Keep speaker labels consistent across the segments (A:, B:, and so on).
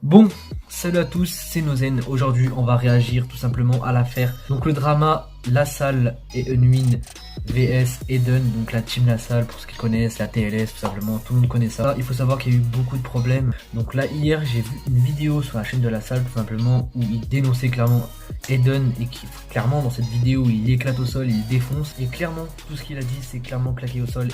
A: Bon, salut à tous, c'est Nozen. Aujourd'hui, on va réagir tout simplement à l'affaire. Donc le drama LaSalle et Unwin vs Eden, donc la team LaSalle pour ceux qui connaissent, la TLS tout simplement, tout le monde connaît ça. Il faut savoir qu'il y a eu beaucoup de problèmes. Donc là hier j'ai vu une vidéo sur la chaîne de LaSalle tout simplement où il dénonçait clairement Eden et qui clairement dans cette vidéo il éclate au sol, il défonce et clairement tout ce qu'il a dit c'est clairement claqué au sol.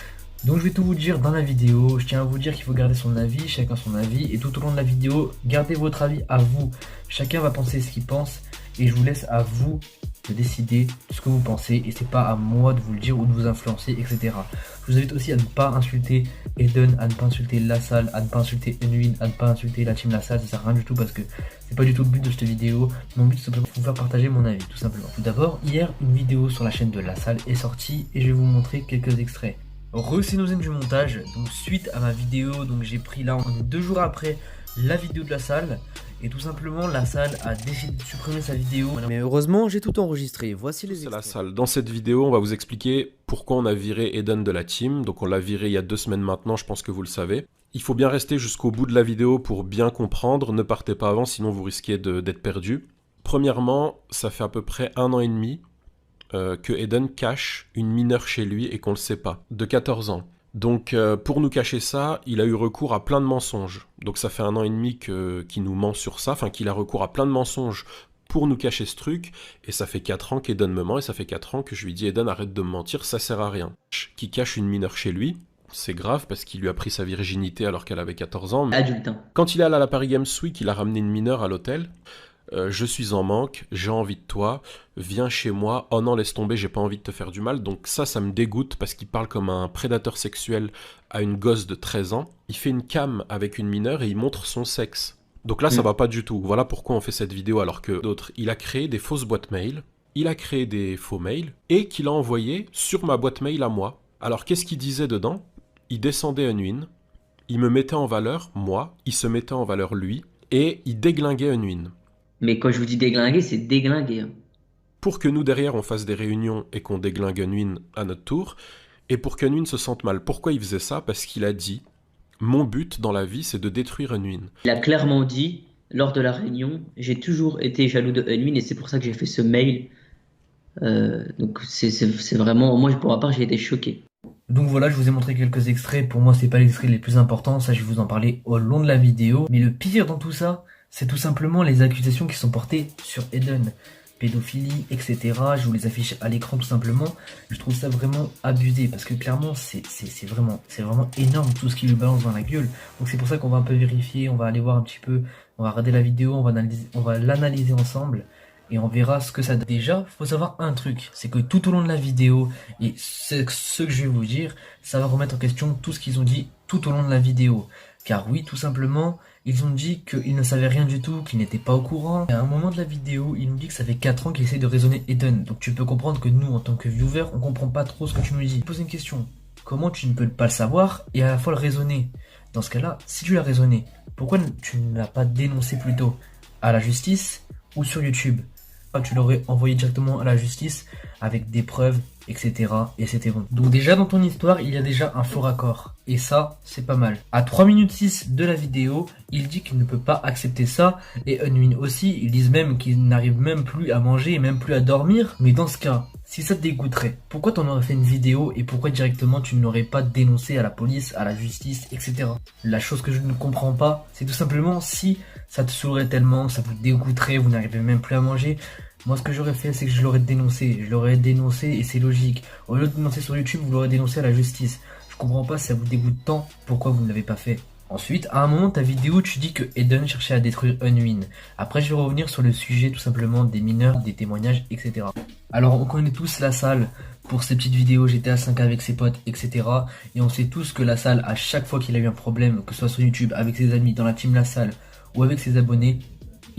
A: Donc je vais tout vous dire dans la vidéo, je tiens à vous dire qu'il faut garder son avis, chacun son avis, et tout au long de la vidéo, gardez votre avis à vous. Chacun va penser ce qu'il pense, et je vous laisse à vous de décider de ce que vous pensez, et c'est pas à moi de vous le dire ou de vous influencer, etc. Je vous invite aussi à ne pas insulter Eden, à ne pas insulter LaSalle, à ne pas insulter Unwin, à ne pas insulter la team LaSalle, ça sert à rien du tout parce que c'est pas du tout le but de cette vidéo. Mon but c'est simplement de vous faire partager mon avis, tout simplement. Tout d'abord, hier, une vidéo sur la chaîne de LaSalle est sortie, et je vais vous montrer quelques extraits. C'est Nozen du montage, donc suite à ma vidéo, donc j'ai pris là, on est 2 jours après la vidéo de LaSalle, et tout simplement LaSalle a décidé de supprimer sa vidéo. Mais heureusement j'ai tout enregistré, voici les extraits.
B: C'est LaSalle. Dans cette vidéo, on va vous expliquer pourquoi on a viré Eden de la team. Donc on l'a viré il y a 2 semaines maintenant, je pense que vous le savez. Il faut bien rester jusqu'au bout de la vidéo pour bien comprendre, ne partez pas avant, sinon vous risquez d'être perdu. Premièrement, ça fait à peu près 1 an et demi que Eden cache une mineure chez lui et qu'on ne le sait pas, de 14 ans. Donc pour nous cacher ça, il a eu recours à plein de mensonges. Donc ça fait 1 an et demi qu'il nous ment sur ça, enfin qu'il a recours à plein de mensonges pour nous cacher ce truc, et ça fait 4 ans qu'Eden me ment, et ça fait 4 ans que je lui dis Eden arrête de me mentir, ça sert à rien. Qui cache une mineure chez lui, c'est grave parce qu'il lui a pris sa virginité alors qu'elle avait 14 ans.
C: Adulte.
B: Quand il est allé à la Paris Games Week, il a ramené une mineure à l'hôtel. Je suis en manque, j'ai envie de toi, viens chez moi, oh non laisse tomber, j'ai pas envie de te faire du mal. Donc ça me dégoûte parce qu'il parle comme un prédateur sexuel à une gosse de 13 ans. Il fait une cam avec une mineure et il montre son sexe. Donc là ça va pas du tout, voilà pourquoi on fait cette vidéo alors que d'autres. Il a créé des fausses boîtes mail, il a créé des faux mails et qu'il a envoyé sur ma boîte mail à moi. Alors qu'est-ce qu'il disait dedans? Il descendait Unwin, il me mettait en valeur, moi, il se mettait en valeur lui et il déglinguait Unwin.
C: Mais quand je vous dis déglinguer, c'est déglinguer.
B: Pour que nous derrière on fasse des réunions et qu'on déglingue Unwin à notre tour, et pour qu'Unwin se sente mal. Pourquoi il faisait ça? Parce qu'il a dit « Mon but dans la vie c'est de détruire Unwin ».
C: Il a clairement dit, lors de la réunion, j'ai toujours été jaloux de Unwin et c'est pour ça que j'ai fait ce mail. Donc c'est vraiment, moi pour ma part j'ai été choqué.
A: Donc voilà, je vous ai montré quelques extraits, pour moi c'est pas les extraits les plus importants, ça je vais vous en parler au long de la vidéo. Mais le pire dans tout ça, c'est tout simplement les accusations qui sont portées sur Eden. Pédophilie, etc. Je vous les affiche à l'écran tout simplement. Je trouve ça vraiment abusé parce que clairement c'est vraiment énorme tout ce qui lui balance dans la gueule. Donc c'est pour ça qu'on va un peu vérifier, on va aller voir un petit peu, on va regarder la vidéo, on va l'analyser ensemble et on verra ce que ça donne. Déjà, faut savoir un truc, c'est que tout au long de la vidéo et ce que je vais vous dire, ça va remettre en question tout ce qu'ils ont dit tout au long de la vidéo. Car oui, tout simplement, ils ont dit qu'ils ne savaient rien du tout, qu'ils n'étaient pas au courant. À un moment de la vidéo, ils nous disent que ça fait 4 ans qu'ils essayent de raisonner Eden. Donc tu peux comprendre que nous, en tant que viewer, on comprend pas trop ce que tu nous dis. Pose une question. Comment tu ne peux pas le savoir et à la fois le raisonner? Dans ce cas-là, si tu l'as raisonné, pourquoi tu ne l'as pas dénoncé plus tôt? À la justice ou sur YouTube? Tu l'aurais envoyé directement à la justice avec des preuves, etc. Et c'était bon. Donc déjà dans ton histoire, il y a déjà un faux raccord. Et ça, c'est pas mal. À 3 minutes 6 de la vidéo, il dit qu'il ne peut pas accepter ça. Et Unwin aussi, ils disent même qu'ils n'arrivent même plus à manger et même plus à dormir. Mais dans ce cas, si ça te dégoûterait, pourquoi t'en aurais fait une vidéo et pourquoi directement tu ne l'aurais pas dénoncé à la police, à la justice, etc. La chose que je ne comprends pas, c'est tout simplement si ça te saoulerait tellement, ça vous dégoûterait, vous n'arrivez même plus à manger. Moi, ce que j'aurais fait, c'est que je l'aurais dénoncé. Je l'aurais dénoncé et c'est logique. Au lieu de dénoncer sur YouTube, vous l'aurez dénoncé à la justice. Je comprends pas si ça vous dégoûte tant, pourquoi vous ne l'avez pas fait. Ensuite, à un moment de ta vidéo, tu dis que Eden cherchait à détruire Unwin. Après, je vais revenir sur le sujet tout simplement des mineurs, des témoignages, etc. Alors, on connaît tous LaSalle pour ses petites vidéos GTA 5 avec ses potes, etc. Et on sait tous que LaSalle, à chaque fois qu'il a eu un problème, que ce soit sur YouTube, avec ses amis, dans la team LaSalle ou avec ses abonnés,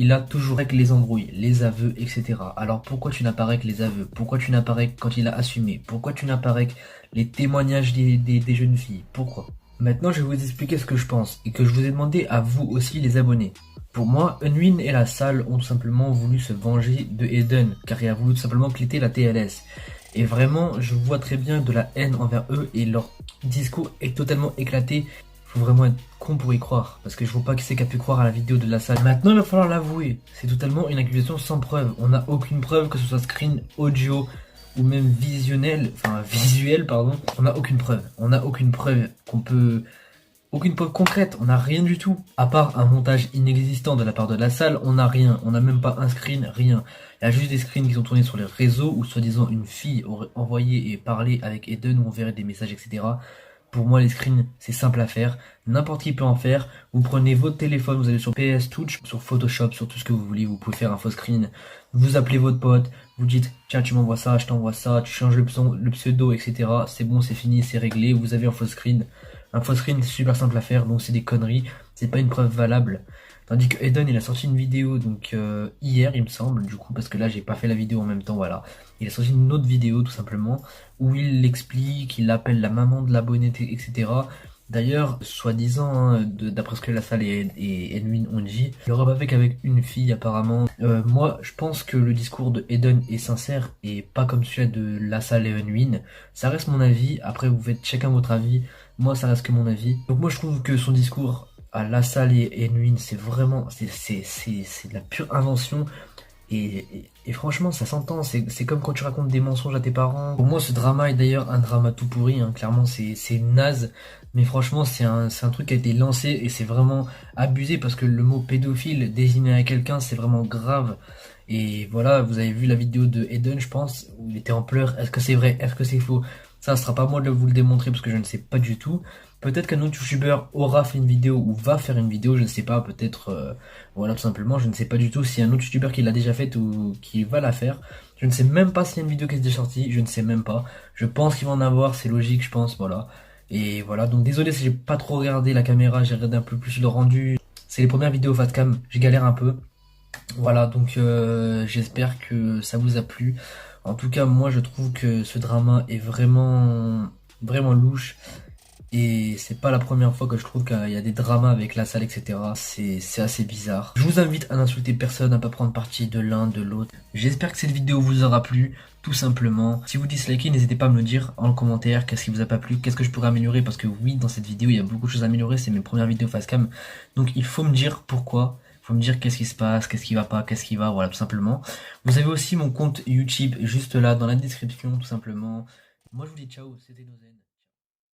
A: il a toujours avec les embrouilles, les aveux, etc. Alors pourquoi tu n'apparais que les aveux? Pourquoi tu n'apparais que quand il a assumé? Pourquoi tu n'apparais que les témoignages des jeunes filles? Pourquoi? Maintenant je vais vous expliquer ce que je pense et que je vous ai demandé à vous aussi les abonnés. Pour moi, Unwin et LaSalle ont tout simplement voulu se venger de Eden car il a voulu tout simplement quitter la TLS. Et vraiment, je vois très bien de la haine envers eux et leur discours est totalement éclaté. Il faut vraiment être con pour y croire, parce que je vois pas qui c'est qui a pu croire à la vidéo de la salle. Maintenant, il va falloir l'avouer, c'est totalement une accusation sans preuve. On n'a aucune preuve, que ce soit screen, audio ou même visuel, pardon. On n'a aucune preuve. On n'a aucune preuve aucune preuve concrète, on n'a rien du tout. À part un montage inexistant de la part de la salle, on n'a rien. On n'a même pas un screen, rien. Il y a juste des screens qui sont tournés sur les réseaux où soi-disant une fille aurait envoyé et parlé avec Eden où on verrait des messages, etc. Pour moi, les screens, c'est simple à faire. N'importe qui peut en faire. Vous prenez votre téléphone, vous allez sur PS Touch, sur Photoshop, sur tout ce que vous voulez. Vous pouvez faire un faux screen. Vous appelez votre pote. Vous dites, tiens, tu m'envoies ça, je t'envoie ça. Tu changes le pseudo, etc. C'est bon, c'est fini, c'est réglé. Vous avez un faux screen. Un faux screen, c'est super simple à faire. Donc, c'est des conneries. C'est pas une preuve valable. Tandis que Eden, il a sorti une vidéo, donc hier, il me semble, du coup, parce que là, j'ai pas fait la vidéo en même temps, voilà. Il a sorti une autre vidéo, tout simplement, où il l'explique, il appelle la maman de l'abonné, etc. D'ailleurs, soi-disant, hein, d'après ce que la salle et Edwin ont dit, il aurait pas fait qu'avec une fille, apparemment. Moi, je pense que le discours de Eden est sincère, et pas comme celui de la salle et Edwin. Ça reste mon avis, après, vous faites chacun votre avis. Moi, ça reste que mon avis. Donc moi, je trouve que son discours à La Salle et Edwin, c'est vraiment, c'est de la pure invention. Et franchement, ça s'entend. C'est comme quand tu racontes des mensonges à tes parents. Pour moi, ce drama est d'ailleurs un drama tout pourri. Hein. Clairement, c'est naze. Mais franchement, c'est un truc qui a été lancé et c'est vraiment abusé parce que le mot pédophile désigné à quelqu'un, c'est vraiment grave. Et voilà, vous avez vu la vidéo de Eden, je pense, où il était en pleurs. Est-ce que c'est vrai? Est-ce que c'est faux? Ça, ce sera pas moi de vous le démontrer parce que je ne sais pas du tout. Peut-être qu'un autre youtubeur aura fait une vidéo ou va faire une vidéo, je ne sais pas, peut-être, voilà, tout simplement, je ne sais pas du tout s'il y a un autre youtubeur qui l'a déjà faite ou qui va la faire. Je ne sais même pas s'il y a une vidéo qui est déjà sortie, je ne sais même pas. Je pense qu'il va en avoir, c'est logique, je pense, voilà. Et voilà, donc désolé si j'ai pas trop regardé la caméra, j'ai regardé un peu plus le rendu. C'est les premières vidéos Fatcam, je galère un peu. Voilà, donc j'espère que ça vous a plu. En tout cas, moi je trouve que ce drama est vraiment louche. Et c'est pas la première fois que je trouve qu'il y a des dramas avec la salle, etc. C'est assez bizarre. Je vous invite à n'insulter personne, à pas prendre parti de l'un, de l'autre. J'espère que cette vidéo vous aura plu, tout simplement. Si vous dislikez, n'hésitez pas à me le dire en commentaire. Qu'est-ce qui vous a pas plu, qu'est-ce que je pourrais améliorer. Parce que oui, dans cette vidéo, il y a beaucoup de choses à améliorer. C'est mes premières vidéos facecam. Donc il faut me dire pourquoi. Il faut me dire qu'est-ce qui se passe, qu'est-ce qui va pas, qu'est-ce qui va, voilà, tout simplement. Vous avez aussi mon compte YouTube juste là, dans la description, tout simplement. Moi, je vous dis ciao, c'était Nozen.